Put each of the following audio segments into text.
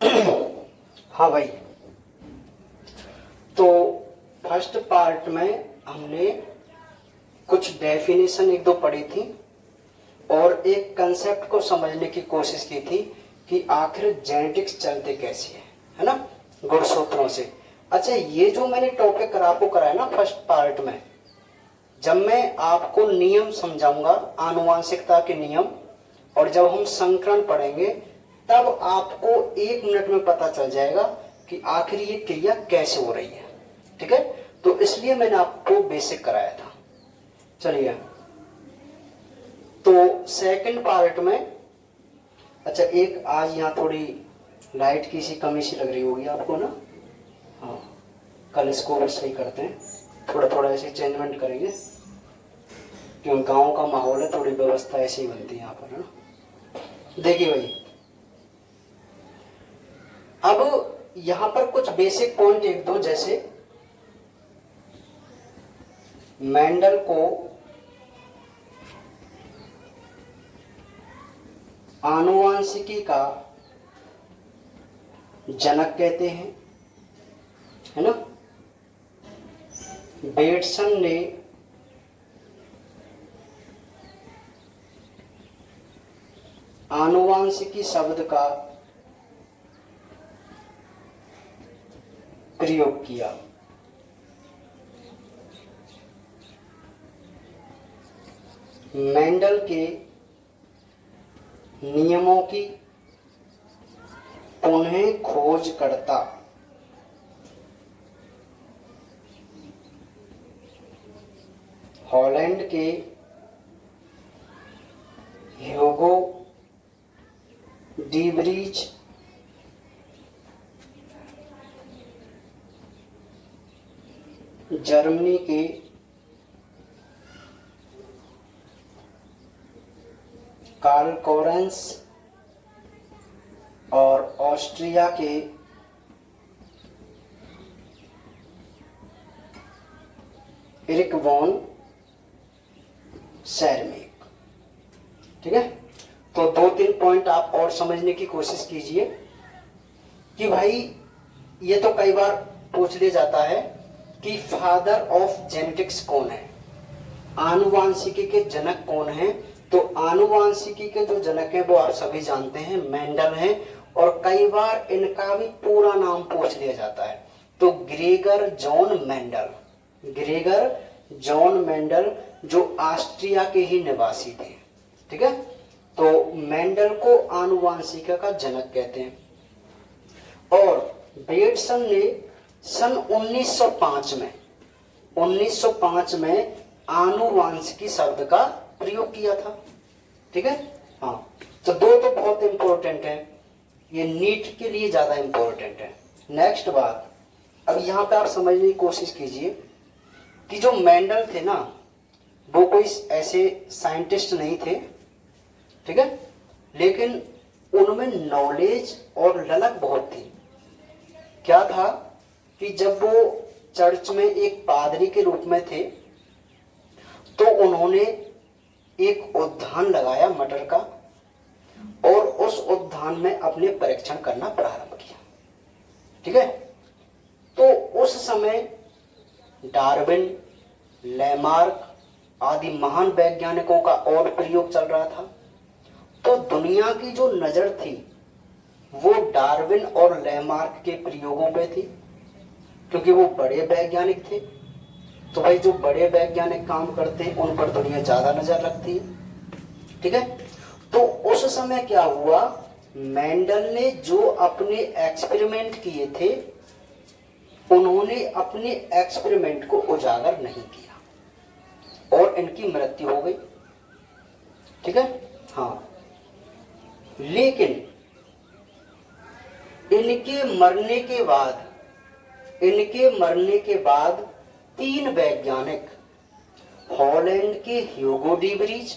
हाँ भाई, तो फर्स्ट पार्ट में हमने कुछ डेफिनेशन एक दो पढ़ी थी और एक कंसेप्ट को समझने की कोशिश की थी कि आखिर जेनेटिक्स चलते कैसे है ना, गुणसूत्रों से। अच्छा, ये जो मैंने टॉपिक आपको कराया ना फर्स्ट पार्ट में, जब मैं आपको नियम समझाऊंगा, आनुवांशिकता के नियम, और जब हम संकरण पढ़ेंगे तब आपको 1 मिनट में पता चल जाएगा कि आखिर ये क्रिया कैसे हो रही है। ठीक है, तो इसलिए मैंने आपको बेसिक कराया था। चलिए, तो सेकंड पार्ट में, अच्छा एक आज यहाँ थोड़ी लाइट की सी कमी सी लग रही होगी आपको ना। हाँ, कल इसको भी सही करते हैं, थोड़ा थोड़ा ऐसे चेंजमेंट करेंगे क्योंकि गांव का माहौल है, थोड़ी व्यवस्था ऐसी ही बनती है यहाँ पर, है ना। देखिए भाई, अब यहाँ पर कुछ बेसिक पॉइंट एक दो, जैसे मेंडल को आनुवांशिकी का जनक कहते हैं, है ना। बेटसन ने आनुवांशिकी शब्द का प्रयोग किया। मेंडल के नियमों की पुनः खोज करता हॉलैंड के ह्यूगो डी ब्रीज जर्मनी के कार्ल कोरेंस और ऑस्ट्रिया के एरिक वॉन सैरमेक। ठीक है, तो 2-3 पॉइंट आप और समझने की कोशिश कीजिए कि भाई ये तो कई बार पूछ लिया जाता है कि फादर ऑफ जेनेटिक्स कौन है, आनुवांशिकी के जनक कौन है। तो आनुवांशिकी के जो जनक हैं वो आप सभी जानते हैं, मेंडल हैं, और कई बार इनका भी पूरा नाम पूछ लिया जाता है। तो Gregor John Mendel, Gregor John Mendel जो ऑस्ट्रिया के ही निवासी थे। ठीक है, तो मेंडल को आनुवांशिकी का जनक कहते हैं। और बेटसन ने सन 1905 में आनुवांशिकी शब्द का प्रयोग किया था। ठीक है, हाँ, तो दो तो बहुत इंपॉर्टेंट है, ये नीट के लिए ज्यादा इंपॉर्टेंट है। नेक्स्ट बात, अब यहाँ पे आप समझने की कोशिश कीजिए कि जो मेंडल थे ना, वो कोई ऐसे साइंटिस्ट नहीं थे। ठीक है, लेकिन उनमें नॉलेज और ललक बहुत थी। क्या था कि जब वो चर्च में एक पादरी के रूप में थे तो उन्होंने एक उद्यान लगाया मटर का, और उस उद्यान में अपने परीक्षण करना प्रारंभ किया। ठीक है, तो उस समय डार्विन, लैमार्क आदि महान वैज्ञानिकों का और प्रयोग चल रहा था। तो दुनिया की जो नजर थी वो डार्विन और लैमार्क के प्रयोगों पे थी, क्योंकि वो बड़े वैज्ञानिक थे। तो भाई जो बड़े वैज्ञानिक काम करते हैं उन पर दुनिया ज्यादा नजर रखती है। ठीक है, तो उस समय क्या हुआ, मेंडल ने जो अपने एक्सपेरिमेंट किए थे उन्होंने अपने एक्सपेरिमेंट को उजागर नहीं किया और इनकी मृत्यु हो गई। ठीक है, हाँ, लेकिन इनके मरने के बाद 3 वैज्ञानिक, हॉलैंड के ह्यूगो डी ब्रीज,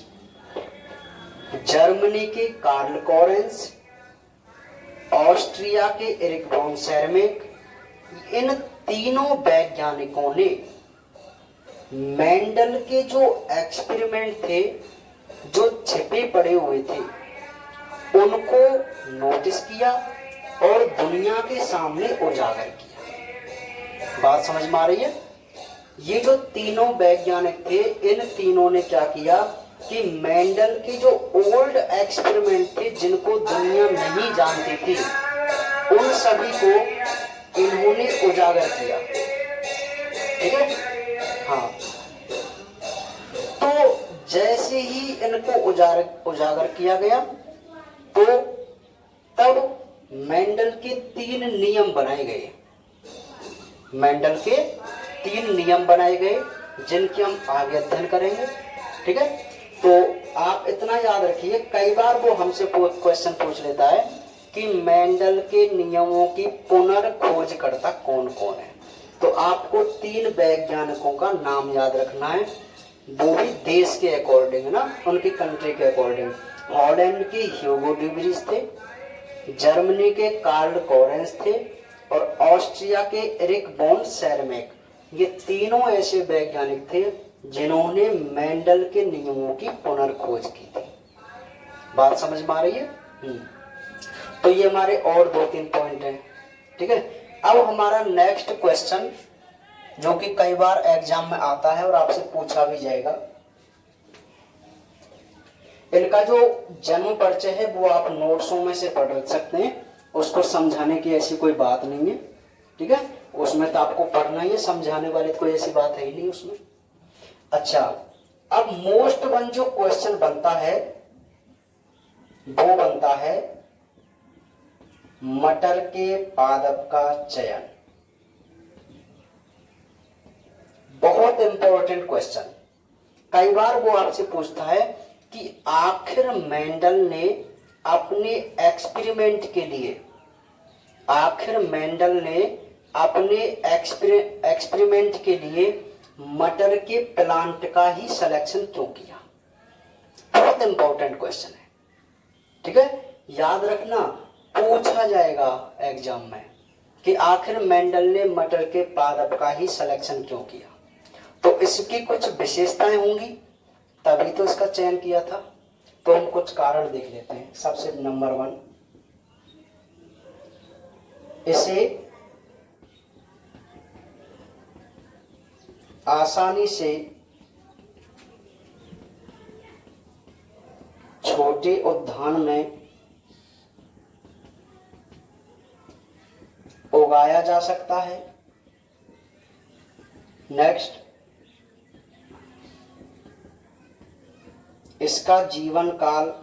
जर्मनी के कार्ल कोरेंस, ऑस्ट्रिया के एरिक वॉन सैरमेक, इन तीनों वैज्ञानिकों ने मेंडल के जो एक्सपेरिमेंट थे, जो छिपे पड़े हुए थे, उनको नोटिस किया और दुनिया के सामने उजागर किया। बात समझ में आ रही है? ये जो तीनों वैज्ञानिक थे, इन तीनों ने क्या किया कि मेंडल के जो ओल्ड एक्सपेरिमेंट थे जिनको दुनिया नहीं जानती थी, उन सभी को इन्होंने उजागर किया। ठीक है? हाँ, तो जैसे ही इनको उजागर किया गया तो तब मेंडल के 3 नियम बनाए गए। मेंडल के 3 नियम बनाए गए जिनके हम आगे अध्ययन करेंगे। ठीक है? तो आप इतना याद रखिए, कई बार वो हमसे क्वेश्चन पूछ लेता है कि मेंडल के नियमों की पुनर्खोजकर्ता कौन कौन है। तो आपको 3 वैज्ञानिकों का नाम याद रखना है, वो भी देश के अकॉर्डिंग ना, उनकी कंट्री के अकॉर्डिंग। हॉलैंड के ह्यूगो ड्यूबरीज थे, जर्मनी के कार्ल कोरेंस थे और ऑस्ट्रिया के एरिक वॉन शेरमैक। ये तीनों ऐसे वैज्ञानिक थे जिन्होंने मेंडल के नियमों की पुनर्खोज की थी। बात समझ में आ रही है? तो ये हमारे और 2-3 पॉइंट हैं। ठीक है? अब हमारा नेक्स्ट क्वेश्चन, जो कि कई बार एग्जाम में आता है और आपसे पूछा भी जाएगा, इनका जो जन्म परिचय है वो आप नोट्सों में से पढ़ सकते हैं, उसको समझाने की ऐसी कोई बात नहीं है। ठीक है? उसमें तो आपको पढ़ना ही है, समझाने वाली कोई ऐसी बात है ही नहीं उसमें। अच्छा, अब मोस्ट वन जो क्वेश्चन बनता है वो बनता है मटर के पादप का चयन। बहुत इंपॉर्टेंट क्वेश्चन। कई बार वो आपसे पूछता है कि आखिर मेंडल ने अपने एक्सपेरिमेंट के लिए, एक्सपेरिमेंट के लिए मटर के प्लांट का ही सिलेक्शन क्यों किया? बहुत इंपॉर्टेंट क्वेश्चन है। ठीक है? याद रखना, पूछा जाएगा एग्जाम में कि आखिर मेंडल ने मटर के पादप का ही सिलेक्शन क्यों किया। तो इसकी कुछ विशेषताएं होंगी तभी तो इसका चयन किया था। तो हम कुछ कारण देख लेते हैं। सबसे नंबर 1, इसे आसानी से छोटे उद्यान में उगाया जा सकता है। नेक्स्ट, इसका जीवन काल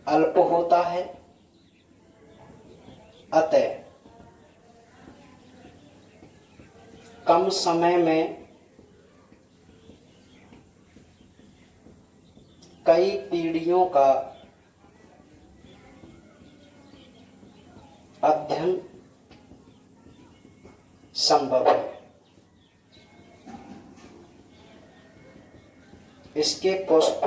अल्प होता है, अतः कम समय में कई पीढ़ियों का अध्ययन संभव है। इसके पुष्प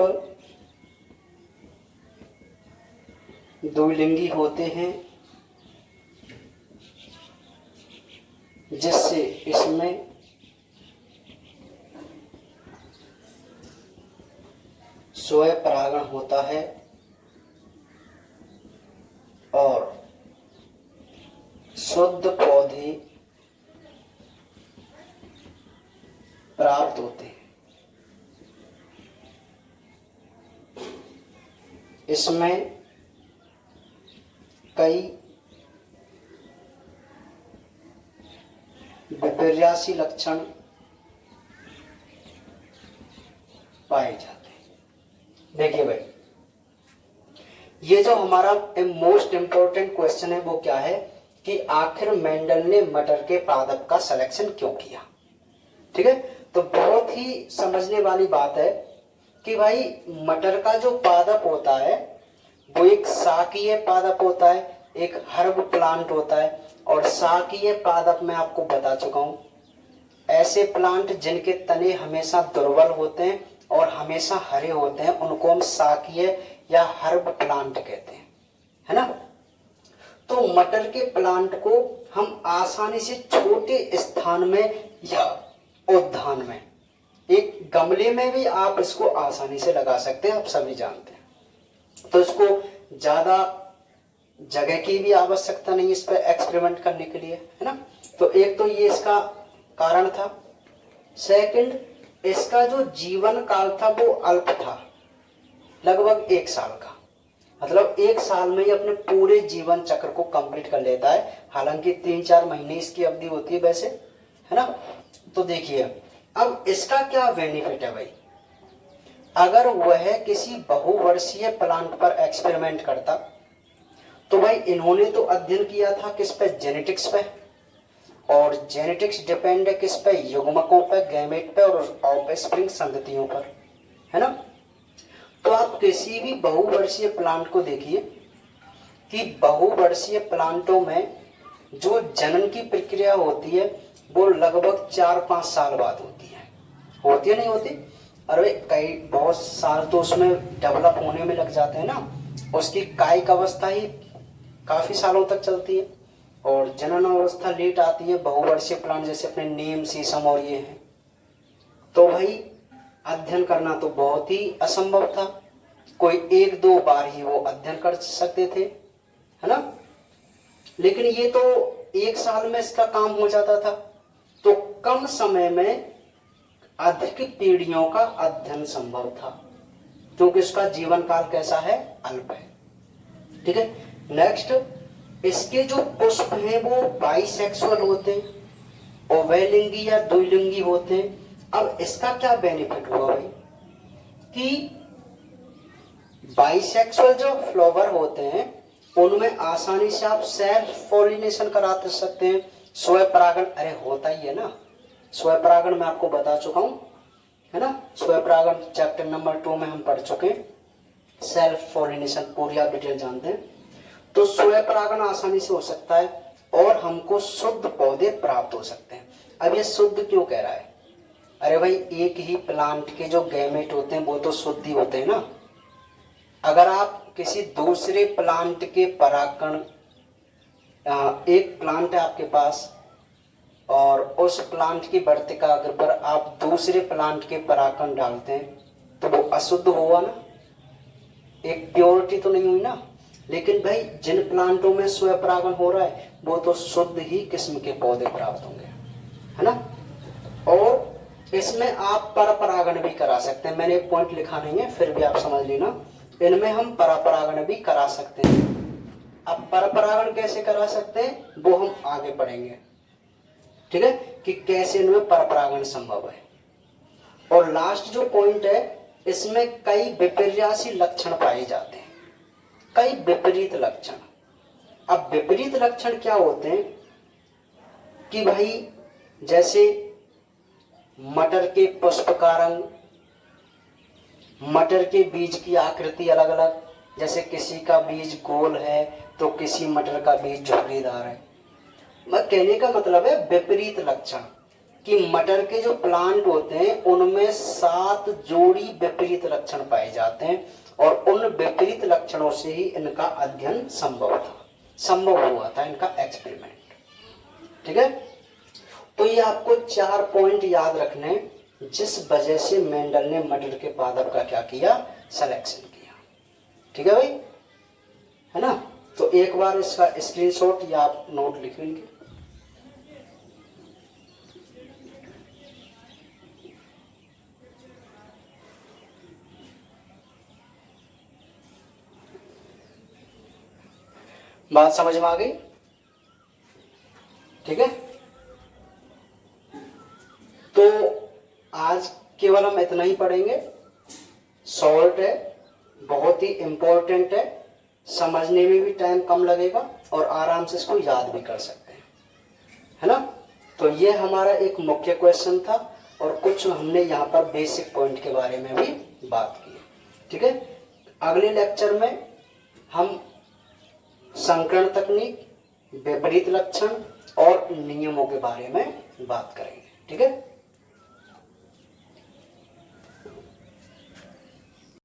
द्विलिंगी होते हैं, जिससे इसमें स्वयं परागण होता है और शुद्ध पौधे प्राप्त होते हैं। इसमें कई विपर्यासी लक्षण पाए जाते हैं। देखिए भाई, ये जो हमारा मोस्ट इंपॉर्टेंट क्वेश्चन है वो क्या है कि आखिर मेंडल ने मटर के पादप का सिलेक्शन क्यों किया। ठीक है? तो बहुत ही समझने वाली बात है कि भाई मटर का जो पादप होता है वो एक शाकीय पादप होता है, एक हर्ब प्लांट होता है। और शाकीय पादप मैं आपको बता चुका हूं, ऐसे प्लांट जिनके तने हमेशा दुर्बल होते हैं और हमेशा हरे होते हैं उनको हम शाकीय या हर्ब प्लांट कहते हैं, है ना। तो मटर के प्लांट को हम आसानी से छोटे स्थान में या उद्यान में, एक गमले में भी आप इसको आसानी से लगा सकते हैं, आप सभी जानते हैं। तो इसको ज्यादा जगह की भी आवश्यकता नहीं इस पर एक्सपेरिमेंट करने के लिए, है ना। तो एक तो ये इसका कारण था। सेकंड, इसका जो जीवन काल था वो अल्प था, लगभग 1 साल का। मतलब 1 साल में ही अपने पूरे जीवन चक्र को कंप्लीट कर लेता है। हालांकि 3-4 महीने इसकी अवधि होती है वैसे, है ना। तो देखिए अब इसका क्या बेनिफिट है भाई। अगर वह किसी बहुवर्षीय प्लांट पर एक्सपेरिमेंट करता तो भाई इन्होंने तो अध्ययन किया था किस पे, जेनेटिक्स पे। और जेनेटिक्स डिपेंड है किस पे, युग्मकों पे, गैमेट पे और ऑफस्प्रिंग संततियों पर, है ना। तो आप किसी भी बहुवर्षीय प्लांट को देखिए कि बहुवर्षीय प्लांटों में जो जनन की प्रक्रिया होती है वो लगभग 4-5 साल बाद होती है नहीं होती। अरे कई बहुत साल तो उसमें डेवलप होने में लग जाते हैं ना। उसकी कायिक अवस्था ही काफी सालों तक चलती है और जनन अवस्था लेट आती है। बहुवर्षीय प्लांट जैसे अपने नीम, शीशम और ये हैं। तो भाई अध्ययन करना तो बहुत ही असंभव था। कोई 1-2 बार ही वो अध्ययन कर सकते थे, है ना। लेकिन ये तो 1 साल में इसका काम हो जाता था। तो कम समय में अधिक पीढ़ियों का अध्ययन संभव था क्योंकि इसका जीवन काल कैसा है, अल्प है। ठीक है। नेक्स्ट, इसके जो पुष्प हैं वो बाइसेक्सुअल होते हैं, उभयलिंगी या द्विलिंगी होते हैं। अब इसका क्या बेनिफिट हुआ भाई कि बाइसेक्सुअल जो फ्लावर होते हैं उनमें आसानी से आप सेल्फ पॉलिनेशन करा सकते हैं, स्वयं परागण। अरे होता ही है ना स्वयं परागण, मैं आपको बता चुका हूं, है ना। स्वयं परागण चैप्टर नंबर 2 में हम पढ़ चुके हैं। सेल्फ पॉलिनेशन पूरी आप डिटेल जानते हैं। तो स्वयं परागण आसानी से हो सकता है और हमको शुद्ध पौधे प्राप्त हो सकते हैं। अब ये शुद्ध क्यों कह रहा है, अरे भाई एक ही प्लांट के जो गैमेट होते हैं वो तो शुद्ध ही होते हैं ना। अगर आप किसी दूसरे प्लांट के परागण, एक प्लांट है आपके पास और उस प्लांट की वर्तिका अगर पर आप दूसरे प्लांट के परागण डालते हैं तो वो अशुद्ध हुआ ना, एक प्योरिटी तो नहीं हुई ना। लेकिन भाई जिन प्लांटों में स्वयं परागण हो रहा है वो तो शुद्ध ही किस्म के पौधे प्राप्त होंगे, है ना। और इसमें आप पर परागण भी करा सकते हैं। मैंने एक पॉइंट लिखा नहीं है फिर भी आप समझ लेना, इनमें हम पर परागण भी करा सकते हैं। अब पर परागण कैसे करा सकते हैं वो हम आगे पढ़ेंगे, ठीक है, कि कैसे इनमें पर परागण संभव है। और लास्ट जो पॉइंट है, इसमें कई विपर्यासी लक्षण पाए जाते हैं, कई विपरीत लक्षण। अब विपरीत लक्षण क्या होते हैं कि भाई जैसे मटर के पुष्प का रंग, मटर के बीज की आकृति अलग अलग, जैसे किसी का बीज गोल है तो किसी मटर का बीज झुर्रीदार है। मैं कहने का मतलब है विपरीत लक्षण, कि मटर के जो प्लांट होते हैं उनमें 7 जोड़ी विपरीत लक्षण पाए जाते हैं और उन विपरीत लक्षणों से ही इनका अध्ययन संभव हुआ था इनका एक्सपेरिमेंट। ठीक है। तो ये आपको 4 पॉइंट याद रखने जिस वजह से मेंडल ने मटर के पादप का क्या किया, सिलेक्शन किया। ठीक है भाई, है ना। तो एक बार इसका स्क्रीनशॉट या आप नोट लिख लेंगे। बात समझ में आ गई? ठीक है। तो आज केवल हम इतना ही पढ़ेंगे। शॉर्ट है, बहुत ही इंपॉर्टेंट है, समझने में भी टाइम कम लगेगा और आराम से इसको याद भी कर सकते हैं, है ना। तो ये हमारा एक मुख्य क्वेश्चन था और कुछ हमने यहाँ पर बेसिक पॉइंट के बारे में भी बात की। ठीक है। अगले लेक्चर में हम संकरण तकनीक, विपरीत लक्षण और नियमों के बारे में बात करेंगे। ठीक है।